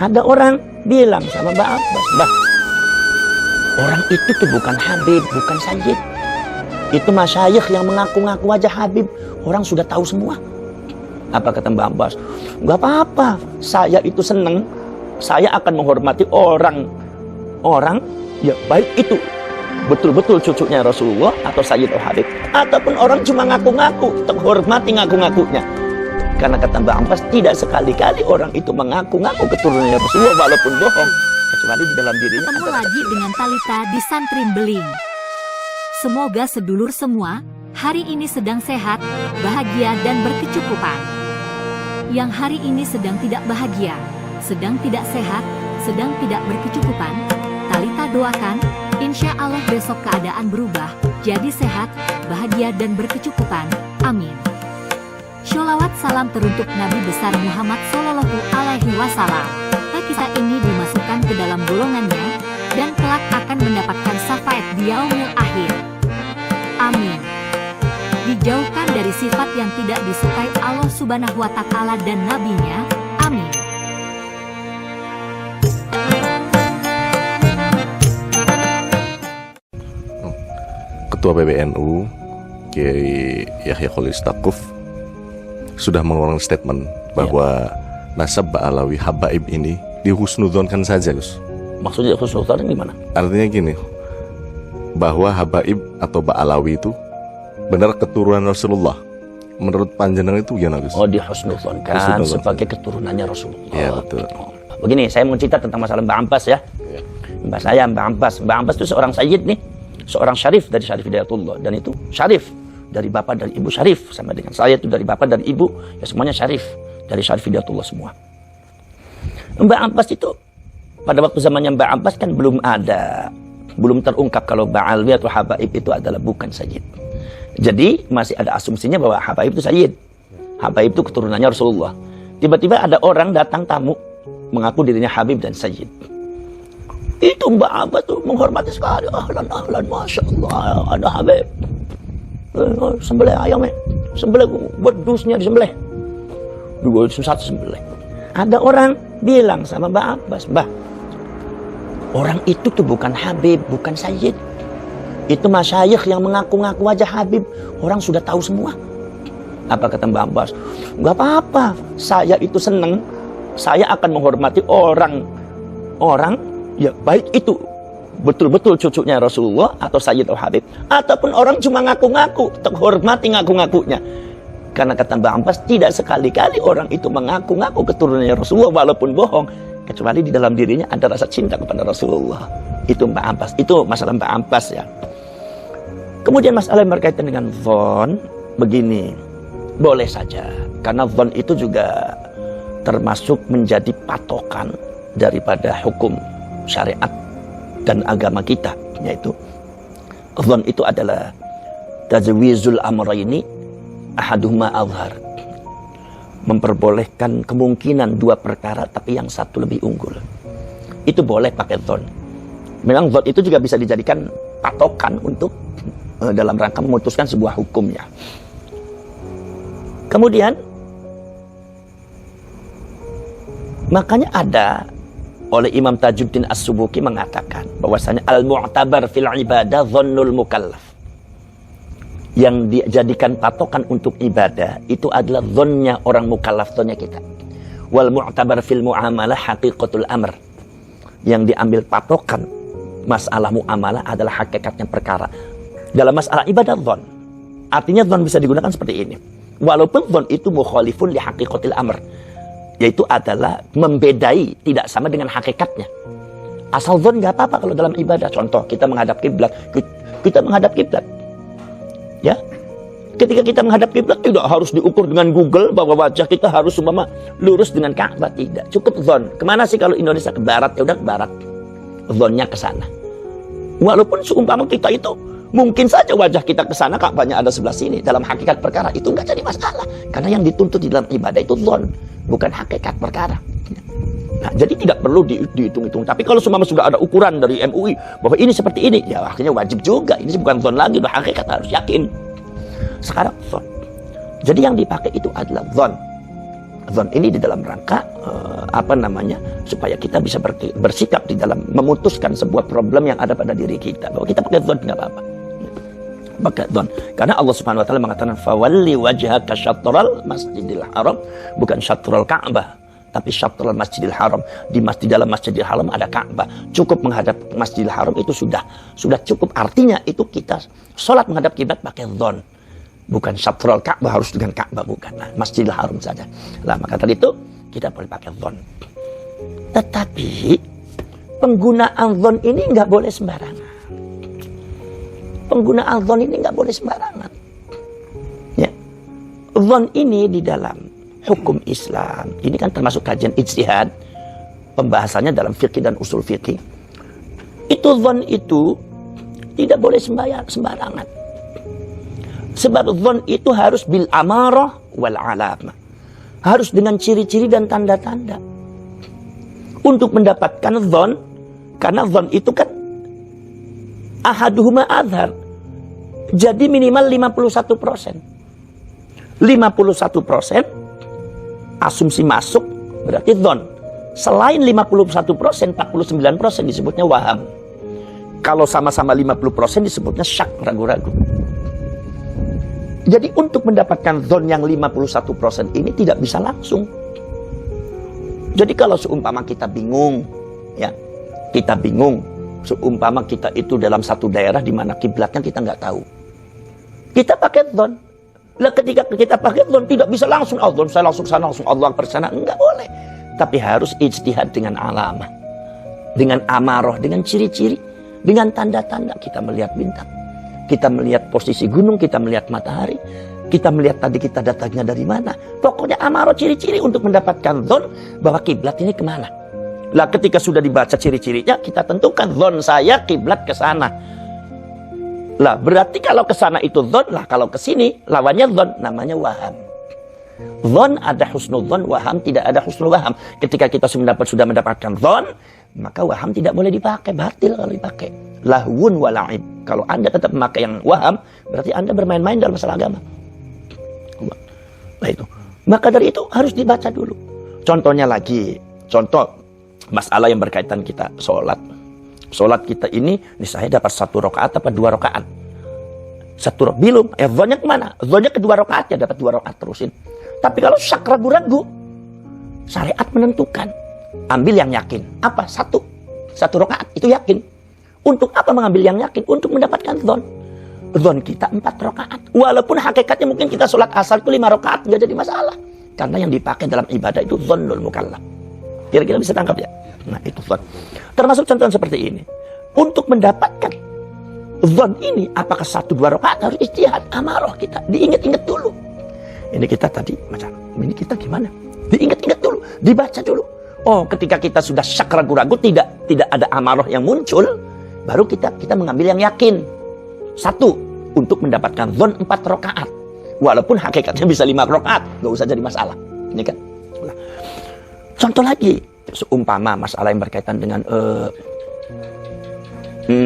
Ada orang bilang sama Mbak Abbas, "Mbah, orang itu tuh bukan Habib, bukan Sayyid. Itu masyayikh yang mengaku-ngaku aja Habib. Orang sudah tahu semua." Apa kata Mbak Abbas? "Gak apa-apa, saya itu seneng. Saya akan menghormati orang ya baik itu betul-betul cucunya Rasulullah atau Sayyid atau Habib, ataupun orang cuma ngaku-ngaku, terhormati ngaku-ngakunya." Karena kata Mbak Abbas, tidak sekali-kali orang itu mengaku-ngaku keturunannya Rasulullah walaupun bohong, kecuali di dalam dirinya. Ketemu lagi dengan Talita di Santrin Beling. Semoga sedulur semua hari ini sedang sehat, bahagia dan berkecukupan. Yang hari ini sedang tidak bahagia, sedang tidak sehat, sedang tidak berkecukupan, Talita doakan, insya Allah besok keadaan berubah, jadi sehat, bahagia dan berkecukupan. Amin. Sholawat salam teruntuk Nabi besar Muhammad Sallallahu Alaihi Wasallam. Kita ini dimasukkan ke dalam golongannya dan kelak akan mendapatkan syafaat di yaumil akhir. Amin. Dijauhkan dari sifat yang tidak disukai Allah Subhanahu wa Ta'ala dan Nabi-Nya. Amin. Ketua PBNU Kiai Yahya Khalil Stakuf sudah mengeluarkan statement bahwa nasab Ba'alawi Habaib ini dihusnudzonkan saja, Gus. Maksudnya husnudzon gimana? Artinya gini, bahwa Habaib atau Ba'alawi itu benar keturunan Rasulullah. Menurut panjenengan itu gimana, Gus? Oh, dihusnudzonkan sebagai keturunannya Rasulullah. Iya, betul. Begini, saya mau cerita tentang masalah Mbak Abbas ya. Mbak saya, Mbak Abbas. Mbak Abbas itu seorang sayyid nih, seorang syarif dari Syarif Hidayatullah, dan itu syarif dari bapak dari ibu syarif, sama dengan saya itu dari bapak dari ibu, ya semuanya syarif dari Syarif Hidayatullah semua. Mbak Abbas itu pada waktu zamannya Mbak Abbas kan belum terungkap kalau Ba'alwi atau Habaib itu adalah bukan sayyid. Jadi masih ada asumsinya bahwa Habaib itu sayyid, Habaib itu keturunannya Rasulullah. Tiba-tiba ada orang datang tamu mengaku dirinya Habib dan sayyid. Itu Mbak Abbas tuh menghormati sekali. Ahlan, masya Allah, ada Habib. Sembelih ayamnya, sembelih bedusnya disembelih. Dua satu sembelih. Ada orang bilang sama Mbak Abbas, "Mbah, orang itu tuh bukan Habib, bukan Sayyid. Itu masyayikh yang mengaku-ngaku aja Habib. Orang sudah tahu semua." Apa kata Mbak Abbas? "Gak apa-apa, saya itu seneng. Saya akan menghormati orang ya baik itu betul-betul cucunya Rasulullah atau Sayyid atau Habib, ataupun orang cuma ngaku-ngaku, terhormati ngaku-ngakunya." Karena kata Mbak Abbas, tidak sekali-kali orang itu mengaku-ngaku keturunannya Rasulullah walaupun bohong, kecuali di dalam dirinya ada rasa cinta kepada Rasulullah. Itu Mbak Abbas, itu masalah Mbak Abbas ya. Kemudian masalah yang berkaitan dengan dhon, begini, boleh saja, karena dhon itu juga termasuk menjadi patokan daripada hukum syariat dan agama kita, yaitu dhon itu adalah tajwizul amrayni ahaduhuma azhar, memperbolehkan kemungkinan dua perkara tapi yang satu lebih unggul. Itu boleh pakai dhon. Memang dhon itu juga bisa dijadikan patokan untuk dalam rangka memutuskan sebuah hukumnya. Kemudian makanya ada oleh Imam Tajuddin As-Subuki mengatakan bahwasanya al-mu'tabar fil ibadah dhannul mukallaf. Yang dijadikan patokan untuk ibadah itu adalah dhonnya orang mukallaf, dhonnya kita. Wal mu'tabar fil mu'amalah haqiqatul amr. Yang diambil patokan masalah mu'amalah adalah hakikatnya perkara. Dalam masalah ibadah dhon, artinya dhon bisa digunakan seperti ini. Walaupun dhon itu mukhalifun li haqiqatil amr, yaitu adalah membedai, tidak sama dengan hakikatnya. Asal dhon nggak apa-apa kalau dalam ibadah. Contoh, kita menghadap kiblat, kita menghadap kiblat, ya. Ketika kita menghadap kiblat tidak harus diukur dengan Google bahwa wajah kita harus umpama lurus dengan Ka'bah, tidak. Cukup dhon. Kemana sih kalau Indonesia ke barat? Ya udah ke barat. Dhonnya ke sana. Walaupun seumpama kita itu mungkin saja wajah kita ke sana, Ka'bahnya ada sebelah sini. Dalam hakikat perkara itu nggak jadi masalah, karena yang dituntut di dalam ibadah itu dhon, bukan hakikat perkara. Nah, jadi tidak perlu dihitung-hitung. Tapi kalau semua sudah ada ukuran dari MUI bahwa ini seperti ini, ya akhirnya wajib juga. Ini bukan dhon lagi, udah hakikat, harus yakin. Sekarang dhon. Jadi yang dipakai itu adalah dhon. Dhon ini di dalam rangka supaya kita bisa bersikap di dalam memutuskan sebuah problem yang ada pada diri kita, bahwa kita pakai dzon nggak apa-apa. Pakai dzon, karena Allah Subhanahu Wa Taala mengatakan fawalli wajhaka syatral masjidil haram, bukan syatral Ka'bah, tapi syatral masjidil haram. Di dalam masjidil haram ada Ka'bah, cukup menghadap masjidil haram itu sudah cukup. Artinya itu kita sholat menghadap kiblat pakai dzon, bukan syatral Ka'bah harus dengan Ka'bah, bukan. Nah, masjidil haram saja. Lah maka tadi itu kita boleh pakai dzon. Tetapi penggunaan dzon ini nggak boleh sembarangan. Penggunaan dzon ini nggak boleh sembarangan. Ya, dzon ini di dalam hukum Islam ini kan termasuk kajian ijtihad, pembahasannya dalam fikih dan usul fikih. Itu dzon itu tidak boleh sembarangan. Sebab dzon itu harus bil amarah wal alamah. Harus dengan ciri-ciri dan tanda-tanda. Untuk mendapatkan dzon, karena dzon itu kan ahaduhuma adhar. Jadi minimal 51%. 51% asumsi masuk berarti dzon. Selain 51%, 49% disebutnya waham. Kalau sama-sama 50% disebutnya syak, ragu-ragu. Jadi untuk mendapatkan dzon yang 51% ini tidak bisa langsung. Jadi kalau seumpama kita bingung, ya, kita bingung, seumpama kita itu dalam satu daerah di mana kiblatnya kita nggak tahu, kita pakai dzon. Lah ketika kita pakai dzon tidak bisa langsung, oh dzon saya langsung sana, langsung Allah persana, nggak boleh. Tapi harus ijtihad dengan alamah, dengan amarah, dengan ciri-ciri, dengan tanda-tanda. Kita melihat bintang, kita melihat posisi gunung, kita melihat matahari, kita melihat tadi kita datangnya dari mana. Pokoknya amarah, ciri-ciri untuk mendapatkan dzon bahwa kiblat ini kemana. Lah ketika sudah dibaca ciri-cirinya, kita tentukan dzon saya kiblat ke sana. Lah berarti kalau ke sana itu dzon, lah kalau ke sini lawannya dzon, namanya waham. Dzon ada husnul dzon, waham tidak ada husnul waham. Ketika kita sudah mendapatkan dzon, maka waham tidak boleh dipakai, batil kalau dipakai. Lahwun wala'ib. Kalau Anda tetap memakai yang waham, berarti Anda bermain-main dalam masalah agama. Nah itu. Maka dari itu harus dibaca dulu. Contohnya lagi, contoh masalah yang berkaitan kita sholat. Sholat kita ini saya dapat 1 rakaat apa 2 rakaat? 1 rakaat belum. Dzonnya kemana? Dzonnya ke 2 rakaat, ya dapat 2 rakaat terusin. Tapi kalau syak ragu-ragu, syariat menentukan ambil yang yakin. Apa? 1 rakaat itu yakin. Untuk apa mengambil yang yakin? Untuk mendapatkan dzon. Dzon kita 4 rakaat. Walaupun hakikatnya mungkin kita sholat asar itu 5 rakaat, nggak jadi masalah. Karena yang dipakai dalam ibadah itu dzonnul mukallaf. Kira-kira bisa tangkap ya? Nah itu dzon. Termasuk contoh seperti ini. Untuk mendapatkan dzon ini, apakah 1-2 rakaat harus ijtihad, amarah kita. Diingat-ingat dulu. Ini kita tadi, macam ini kita gimana? Diingat-ingat dulu, dibaca dulu. Oh, ketika kita sudah syak ragu-ragu, tidak ada amarah yang muncul, baru kita mengambil yang yakin. 1, untuk mendapatkan dzon 4 rakaat. Walaupun hakikatnya bisa 5 rakaat, nggak usah jadi masalah. Ini kan. Nah, contoh lagi, seumpama masalah yang berkaitan dengan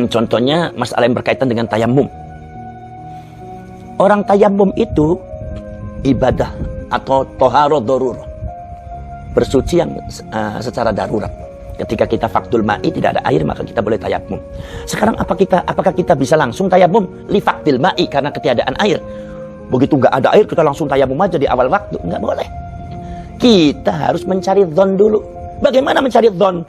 contohnya masalah yang berkaitan dengan tayamum. Orang tayamum itu ibadah atau toharo darurah, bersuci yang secara darurat. Ketika kita faktul ma'i tidak ada air, maka kita boleh tayamum. Sekarang apakah kita bisa langsung tayamum li faktil ma'i karena ketiadaan air? Begitu nggak ada air kita langsung tayamum aja di awal waktu? Nggak boleh. Kita harus mencari dzon dulu. Bagaimana mencari dzon?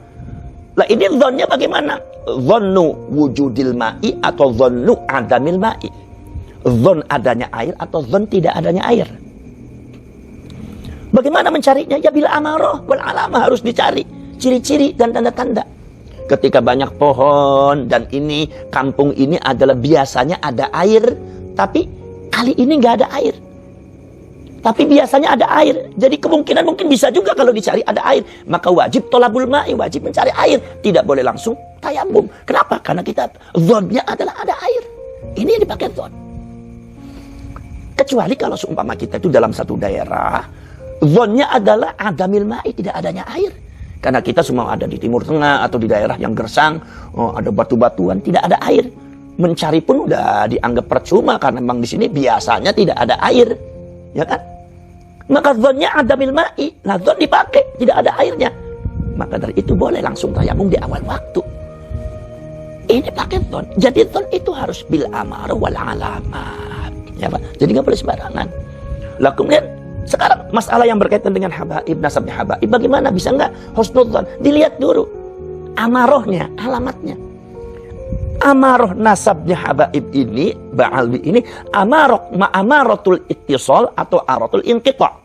Lah ini dzonnya bagaimana? Dzonnu wujudil ma'i atau dzonnu adamil ma'i. Dzon adanya air atau dzon tidak adanya air. Bagaimana mencarinya? Ya bila amarah wal alamah, harus dicari ciri-ciri dan tanda-tanda. Ketika banyak pohon dan ini kampung ini adalah biasanya ada air, tapi kali ini nggak ada air. Tapi biasanya ada air. Jadi kemungkinan mungkin bisa juga kalau dicari ada air. Maka wajib tolabul ma'i, wajib mencari air. Tidak boleh langsung tayamum. Kenapa? Karena kita dzonnya adalah ada air. Ini yang dipakai dzon. Kecuali kalau seumpama kita itu dalam satu daerah, dzonnya adalah adamil ma'i, tidak adanya air. Karena kita semua ada di Timur Tengah atau di daerah yang gersang, ada batu-batuan, tidak ada air. Mencari pun udah dianggap percuma karena memang di sini biasanya tidak ada air, ya kan? Maka dzonnya adamil ma'i. Nah, dzon dipakai, tidak ada airnya. Maka dari itu boleh langsung tayamum di awal waktu. Ini pakai dzon. Jadi dzon itu harus bil amar wal alamat. Ya, Pak. Jadi nggak boleh sembarangan. Lah kemudian sekarang masalah yang berkaitan dengan habaib, nasabnya habaib, bagaimana bisa nggak husnudzon? Dilihat dulu amarohnya, alamatnya. Amaroh nasabnya habaib ini, ba'alwi ini, amaratul ittisal atau aratul inqita'.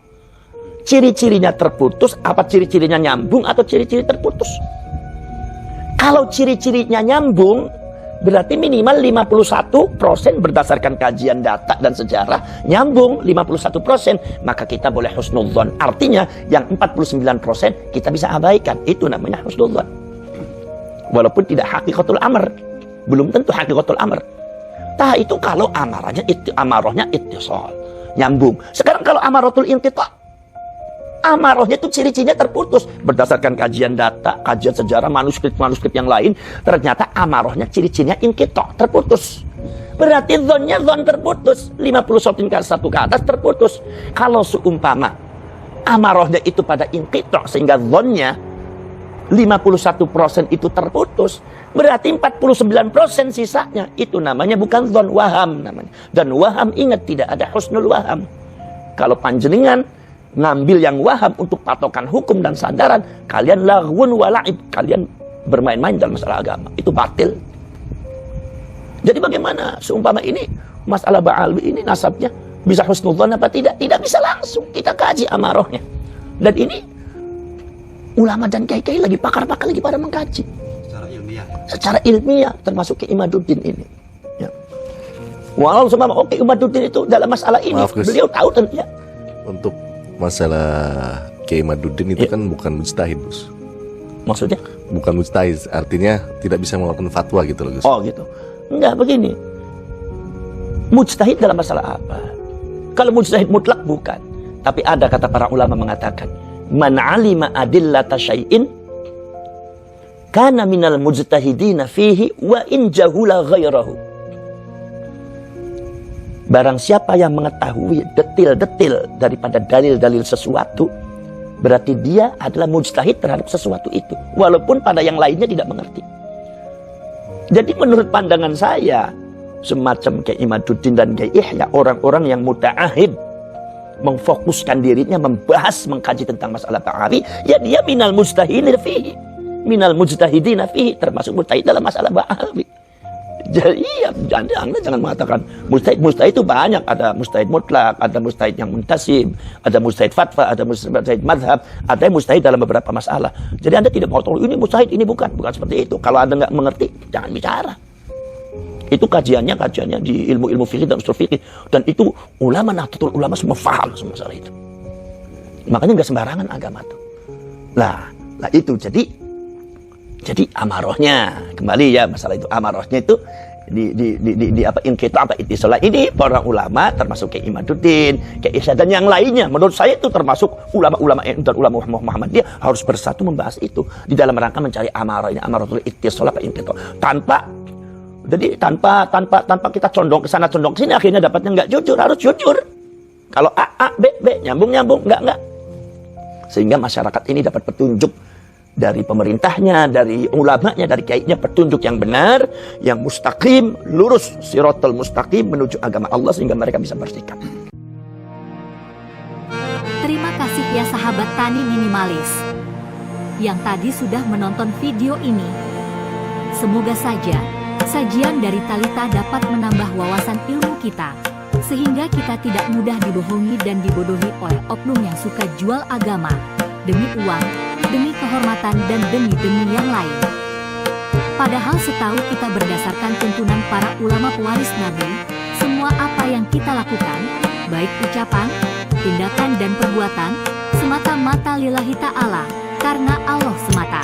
Ciri-cirinya terputus, apa ciri-cirinya nyambung atau ciri-ciri terputus? Kalau ciri-cirinya nyambung, berarti minimal 51% berdasarkan kajian data dan sejarah, nyambung 51%, maka kita boleh husnudzon. Artinya yang 49% kita bisa abaikan. Itu namanya husnudzon. Walaupun tidak hakikatul amr. Belum tentu hakikatul amr. Tah itu kalau amarohnya ittisal, nyambung. Sekarang kalau amaratul inqita', amarohnya itu ciri-cirinya terputus. Berdasarkan kajian data, kajian sejarah, manuskrip yang lain, ternyata amarohnya ciri-cirinya inqita', terputus. Berarti zonnya zon terputus. 50 satu ke atas terputus. Kalau seumpama amarohnya itu pada inqita' sehingga zonnya 51% itu terputus, berarti 49% sisanya itu namanya bukan zon, waham namanya. Dan waham, ingat, tidak ada husnul waham. Kalau panjenengan ngambil yang waham untuk patokan hukum dan sandaran, kalian laghun wala'ib, kalian bermain-main dalam masalah agama, itu batil. Jadi bagaimana seumpama ini masalah ba'alwi ini nasabnya bisa husnudzon apa tidak? Tidak bisa langsung, kita kaji amarohnya. Dan ini ulama dan kiai-kiai lagi, pakar-pakar lagi pada mengkaji secara ilmiah, termasuk Kiai Imaduddin ini. Ya. Walau seumpama Kiai Imaduddin itu dalam masalah ini, maaf, beliau tahu tentunya. Untuk masalah Kiai Imaduddin itu kan bukan mujtahid, Gus. Maksudnya? Bukan mujtahid, artinya tidak bisa mengeluarkan fatwa gitu loh, Gus. Oh gitu. Enggak, begini. Mujtahid dalam masalah apa? Kalau mujtahid mutlak bukan. Tapi ada kata para ulama mengatakan, man alima adillata syai'in kana minal mujtahidina fihi wa in jahula ghairahu. Barang siapa yang mengetahui detil-detil daripada dalil-dalil sesuatu, berarti dia adalah mujtahid terhadap sesuatu itu, walaupun pada yang lainnya tidak mengerti. Jadi menurut pandangan saya, semacam Kiai Imaduddin dan Kiai Ihya, orang-orang yang muta'ahid, memfokuskan dirinya membahas, mengkaji tentang masalah ba'awi, ya dia minal mujtahidina fihi, minal mujtahidina fihi, termasuk mujtahid dalam masalah ba'awi. Jadi ya, Anda jangan mengatakan mujtahid itu banyak, ada mujtahid mutlak, ada mujtahid yang muntasib, ada mujtahid fatwa, ada mujtahid madhab, ada yang mujtahid dalam beberapa masalah. Jadi Anda tidak mau tahu ini mujtahid, ini bukan seperti itu. Kalau Anda nggak mengerti, jangan bicara. Itu kajiannya di ilmu-ilmu fikih dan usul fikih, dan itu ulama Nahdlatul Ulama semua paham semua masalah itu. Makanya nggak sembarangan agama itu. Lah itu jadi amarohnya, kembali ya masalah itu, amarohnya itu di apa inqita' apa ittisal. Ini para ulama termasuk Kiai Imaduddin, Kiai Ihya dan yang lainnya, menurut saya itu termasuk ulama-ulama dan ulama Muhammadiyah harus bersatu membahas itu di dalam rangka mencari amarah ini, amaratul ittisal apa inqita'. Tanpa kita condong ke sana condong ke sini, akhirnya dapatnya nggak jujur. Harus jujur. Kalau A, B, nyambung, nggak. Sehingga masyarakat ini dapat petunjuk dari pemerintahnya, dari ulamanya, dari kiainya, petunjuk yang benar, yang mustaqim, lurus, siratal mustaqim menuju agama Allah, sehingga mereka bisa bersikap. Terima kasih ya sahabat Tani Minimalis yang tadi sudah menonton video ini. Semoga saja sajian dari Talita dapat menambah wawasan ilmu kita, sehingga kita tidak mudah dibohongi dan dibodohi oleh oknum yang suka jual agama demi uang, demi kehormatan, dan demi yang lain. Padahal setahu kita berdasarkan tuntunan para ulama pewaris Nabi, semua apa yang kita lakukan, baik ucapan, tindakan dan perbuatan, semata-mata lillahi ta'ala, karena Allah semata.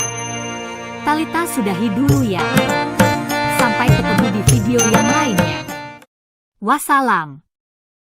Talita sudahi dulu ya. Sampai ketemu di video yang lainnya. Wassalam.